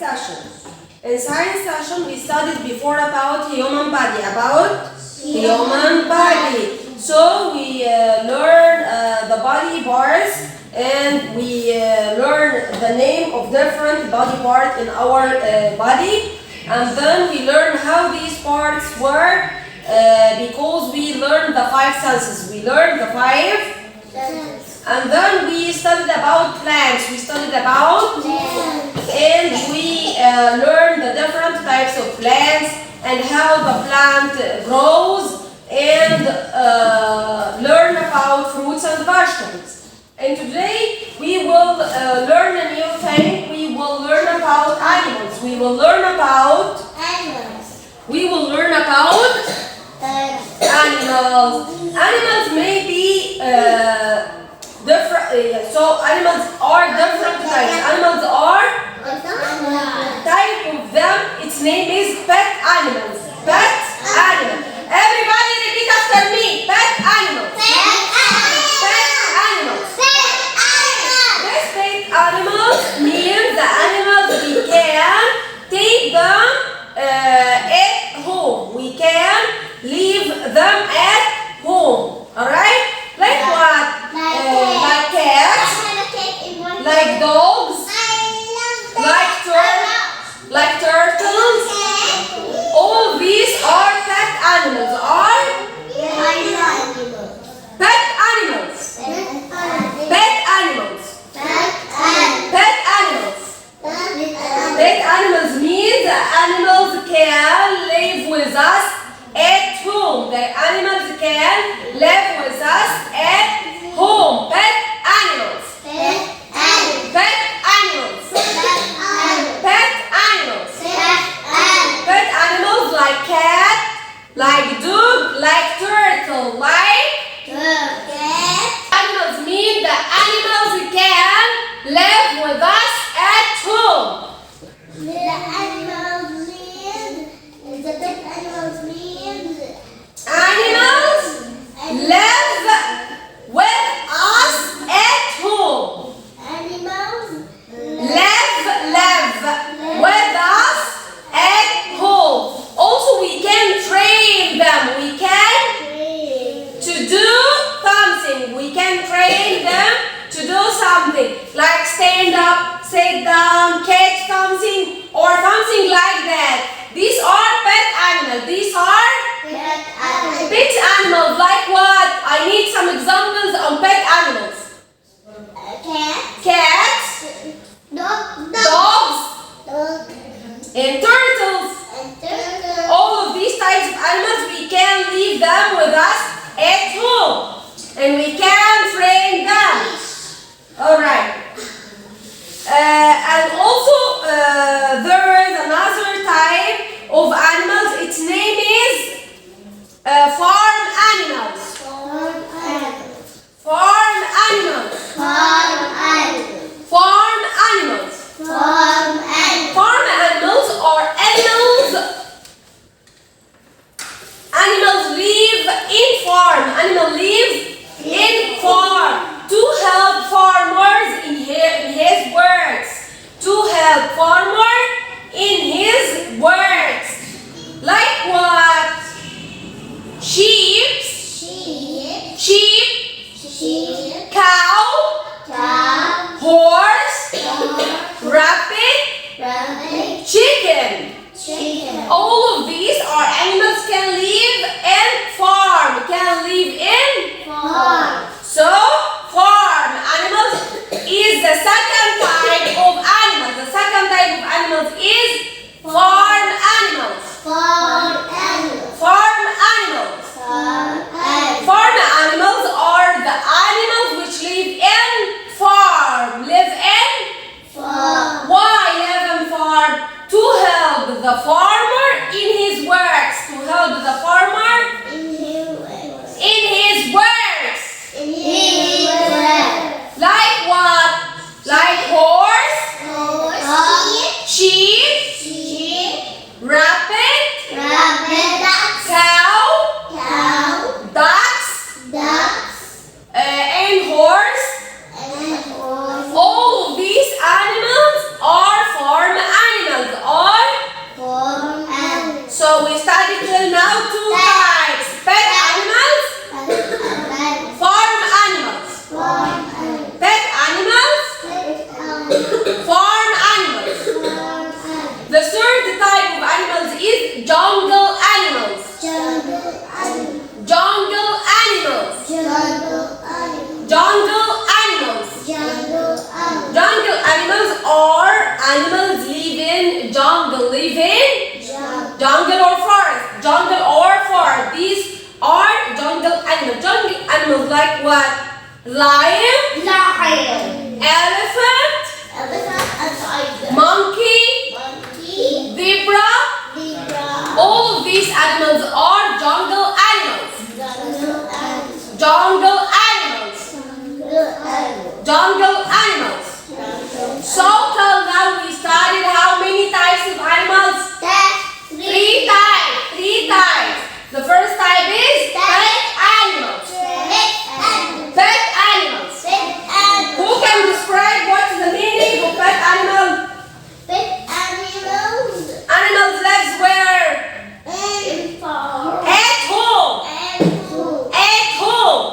session. In science session, we studied before about human body, human body. So we learn the body parts, and we learn the name of different body parts in our body, and then we learn how these parts work because we learn the 5 senses. We learn the 5 senses. And then we studied about plants. And we learn the different types of plants and how the plant grows, and learn about fruits and vegetables. And today we will learn a new thing. We will learn about animals. Animals may be different. So animals are different types. Animals are type of them. Its name is pet animals. Everybody repeat after me. Pet animals. This pet animals means the animals we can take them at home. We can leave them at home. Alright? Like what? Like cats, like dogs, like turtles. All these are pet animals. Pet animals means the animals can live with us at home. The animals can live with us at home. Pet animals. Pet animals like cat, like dog, like turtle, Animals mean the animals can live with us at home. Animals live with us at home. Live with us at home. Also, we can train them. We can to do something. We can train them to do something like stand up, sit down, catch something, or something like that. These are pet animals. Pet animals like what? I need some examples on pet animals. Cats, dogs, and turtles. All of these types of animals, we can leave them with us at home, and we can train them. Alright. And also there is another type of animals. Its name is farm animals. Farm animals are animals. Animals live in farm. To help farmers in his works. Like what? Sheep, cow, horse, rabbit, chicken. All of these are animals can live in farm. So farm animals is the second type of animals. The second type of animals is farm animals. Farm animals are the animals which live in farm. Why live in farm? To help the farmer in his works. Like what? Like horse, sheep, rabbit, cow, ducks, and horse. All of these animals are farm animals. what? Lion, Lion. elephant, Elephant and tiger. monkey, Monkey. zebra. Zebra. All of these animals are jungle animals. Jungle animals. Jungle animals. Jungle animals. Jungle animals. So till now we studied how many types of animals? Three types. Three types. The first type is pet animals. Pet animals. Who can describe what is the meaning of pet animal? Pet animals. Animals lives where? In farm. At home. At home.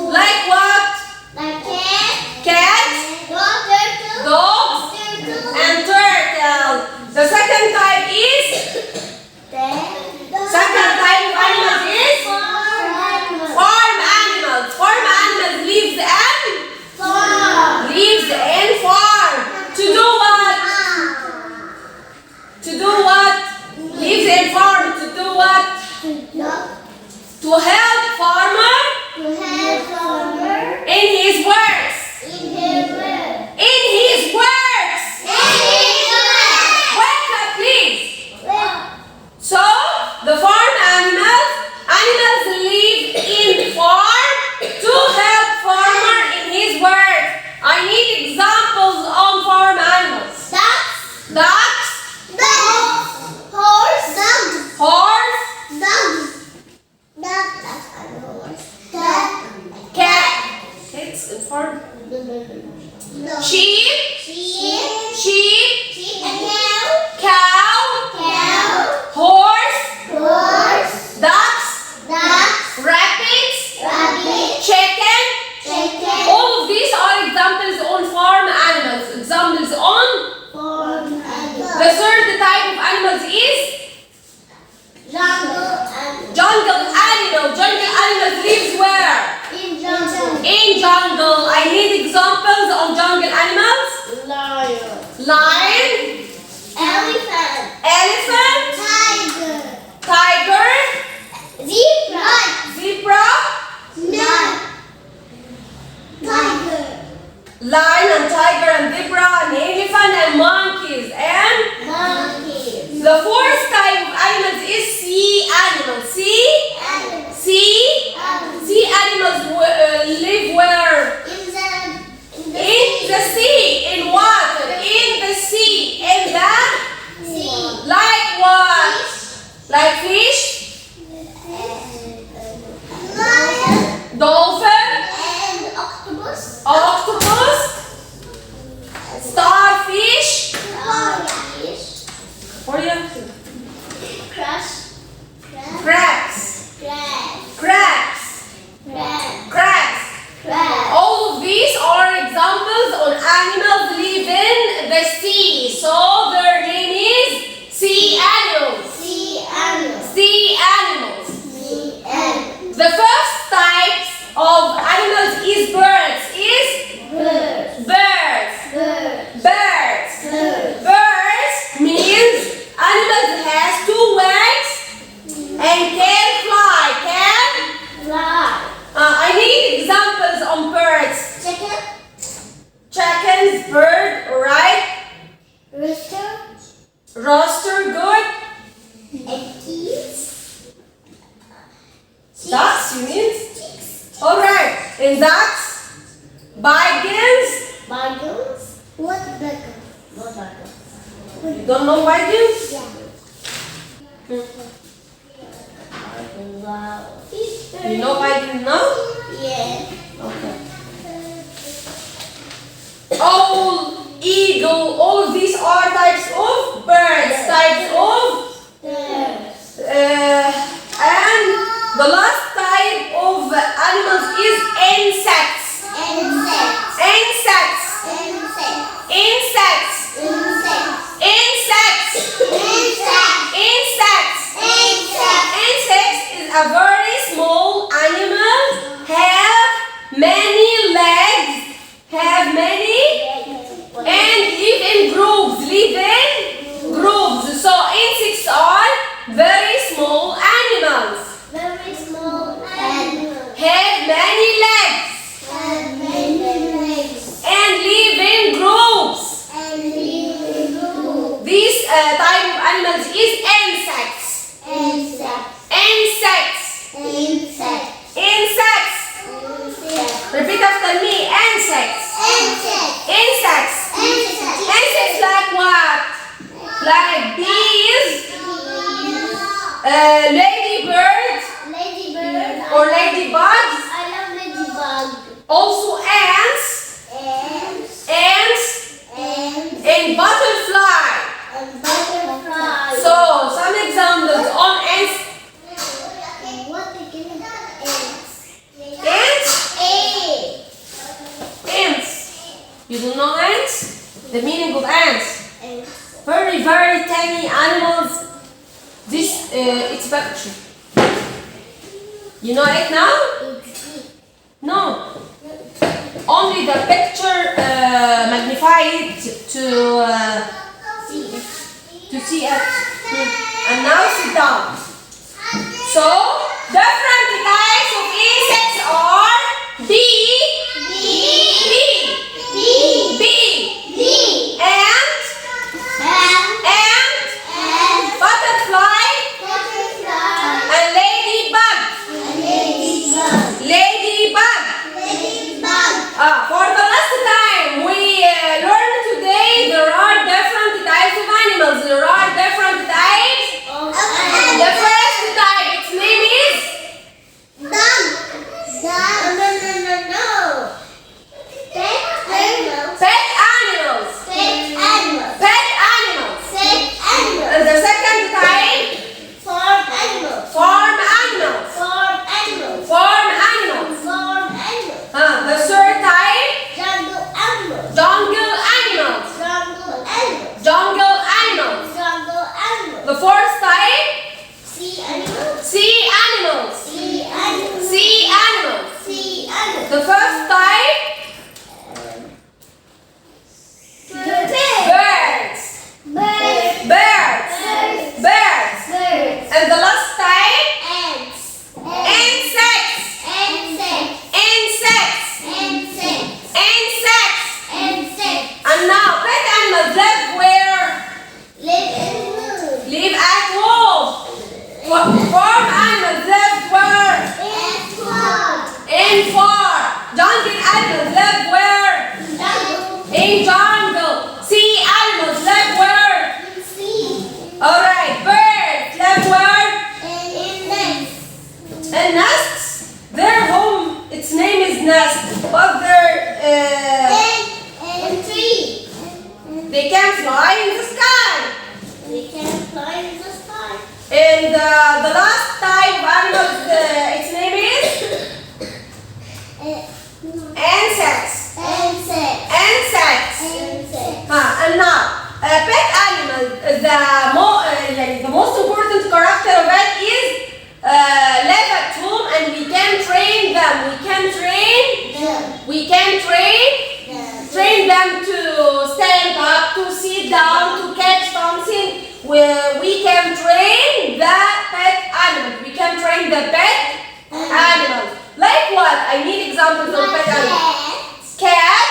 Like what? Like cat. Cats, Turtle. dogs, Turtle. and turtle. The second type is? Second type of animals is? Farm animals. Farm animals lives in farm. To do what? To do what? Lives in farm. To do what? To help farmer in his works. In his works. Wake up, please. So, the farm animals live in farm to help farmer in his work. I need examples on farm animals. Ducks, horse, cat. Kids in farm. Sheep, cow, horse, ducks, rabbits, chicken. All of these are examples on farm animals. Examples on the third type of animals is jungle animal. Jungle animals lives where? In jungle. I need examples of jungle animals. Lion, elephant, tiger, zebra, lion and tiger and zebra and elephant and monkeys. And the fourth type of animals is sea animals. Sea animals live where? In the sea. In water. In the sea. In the? Like what? Like fish? Dolphin? Octopus? Starfish? What do you have to? Crabs. All of these are examples on animals live in the sea. So their name is sea animals. The first type of animals is birds. Birds means animals has two wings and can fly. I need examples on birds. Chickens, bird, right? Rooster, good. Ducks, you mean? Alright, and ducks, bygons. What the? You don't know bygons? You know bygons now? Yeah. Okay. Owl, eagle, all of these are types of birds, and the last type of animals is insects. Insects is a very small animal, have many legs, and live in groups, live in type of animals is insects. Insects. Insects. Insects. Insects. Repeat after me. Insects. Insects. Insects. Insects. Insects like what? Like bees, ladybirds, Ladybird. or ladybugs. I love ladybug. Also ants, Ants. ants, Ants. and butterfly. And butterfly. So some examples on ants. What they give ants? Ants. A. Ants. You don't know ants? The meaning of ants. Ants. Very, very tiny animals. This it's picture. You know it now? No. Only the picture magnified to see it. And now sit down. So different types of insects are bee, ant, butterfly, and ladybug. For the last time, we learned today there are different types of animals. There are different types. The first type, its name is pet animals. Pet animals. And the second type, farm animals. Farm animals. The third type, jungle animals. Jungle animals. The fourth type, sea animals. Sea animals. The fifth type, birds. Birds. And the last type, insects. And now pet animals live where? Live at home. Farm animals live where? In farm. Jungle animals live where? In jungle. Sea animals live where? Alright, birds live where? In nests. Their home, its name is nest, but they can fly in the sky. And the last type of animals, its name is insects. And now, pet animal, the most important character of it is live at home, and we can train them. We can train them to stand up, to sit down, to catch something. We can train the pet animals. We can train the pet animals. Like what? I need examples of pet animals. Cat,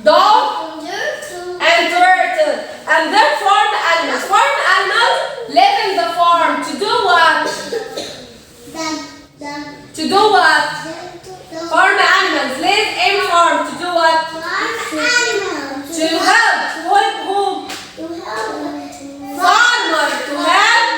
dog, and turtle. And they're farm animals. Farm animals live in the farm to do what? Farm animals live in farm to do what? To help. Whom? Farmer. To help.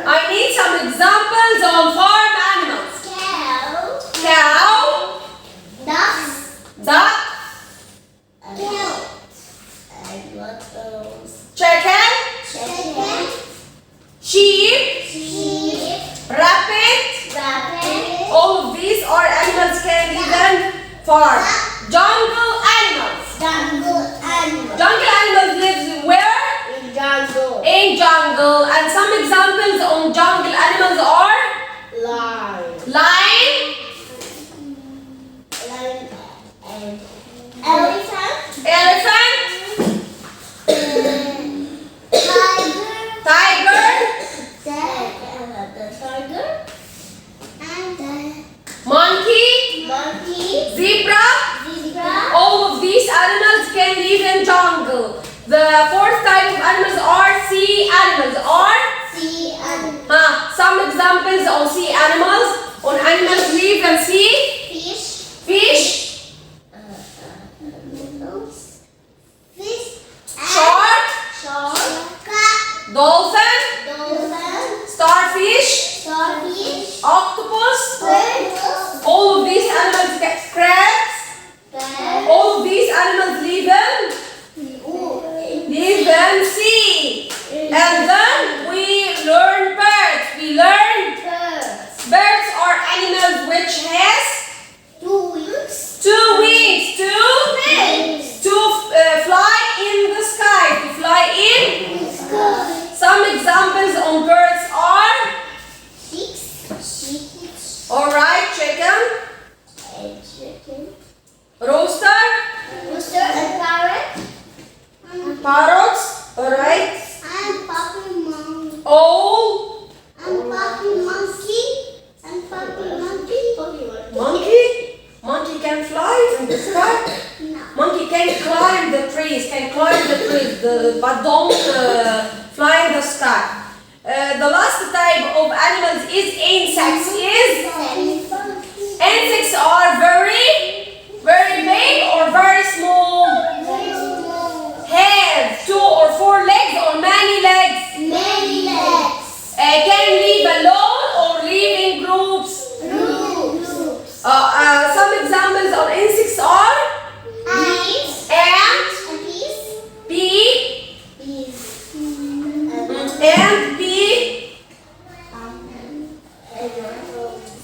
I need some examples on farm animals. Cow, duck, chicken, sheep, rabbit. All of these are animals can live in farm. Jungle animals. Jungle animals live where? In jungle. And some examples on jungle animals are lion, elephant, tiger, monkey, zebra, Parrots. All right. And puppy monkey. Owl. And puppy monkey. And puppy monkey. Monkey. Monkey can fly in the sky. No. Monkey can climb the trees. But don't fly in the sky. The last type of animals is insects. Insects are very big or very small. Very small. Have 2 or 4 legs or many legs. Many legs. Can live alone or live in groups. Groups. Some examples of insects are Bees. ant, Bees. bee, Bees. ant, bee,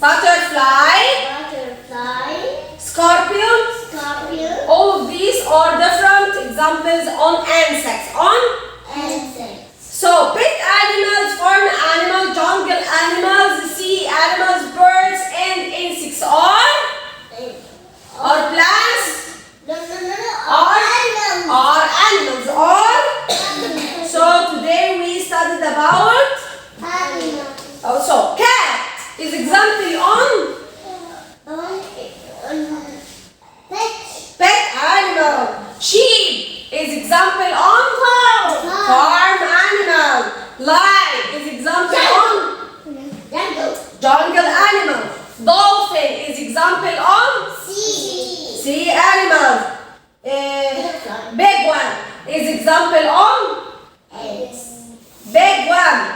butterfly, Butterfly. scorpion. Scorpion. All of these are different examples on insects. Insects. So pet animals, farm animals, jungle animals, sea animals, birds, and insects are plants. No. Are Animals. animals. So today we studied about. Animals. So cat is example on pet animal. Sheep is example on farm animal. Lion is example on jungle animal. Dolphin is example on sea animal. Big one is example on big one.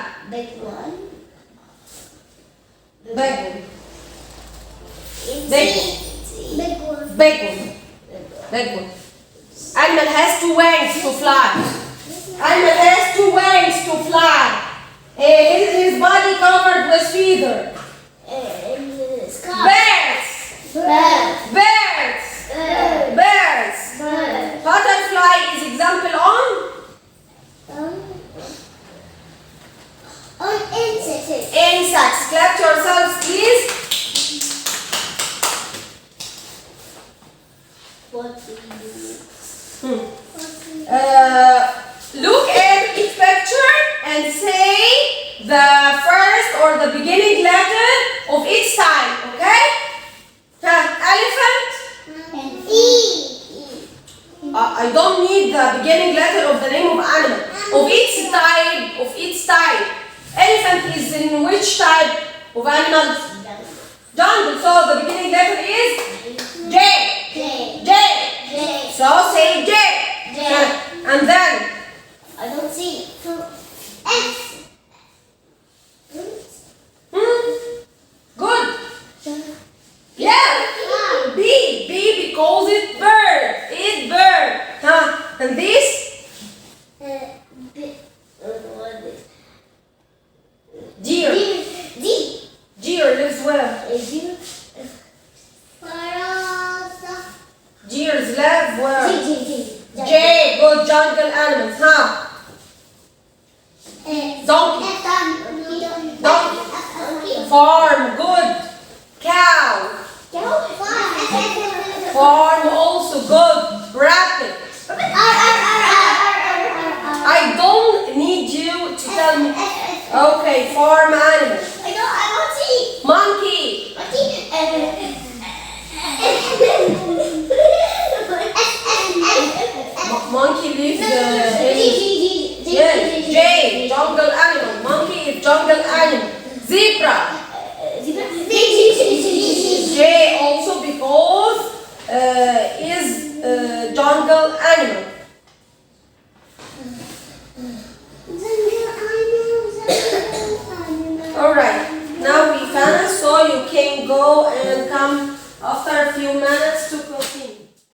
Big one. Animal has 2 wings to fly. His body covered with feather. Birds. Butterfly is example on insects. Clap yourselves, please. Look at each picture and say the first or the beginning letter of each type, okay? Elephant. I don't need the beginning letter of the name of animal. Of each type. Elephant is in which type of animals? Jungle. So the beginning letter is J. So say J. And then I don't see. X. Good. Yeah. B because it's bird. And this? Deer. Deer lives where? Deers live where? J. Good. Jungle animals. Donkey. Farm. Good. Cow. Farm also good. Rabbit. I don't need you to tell me. Okay, farm animals. I don't see. Monkey. Monkey lives J. Jungle animal. Monkey is jungle animal. Zebra. J also because is jungle animal. Alright, now we finished, so you can go and come after a few minutes to continue.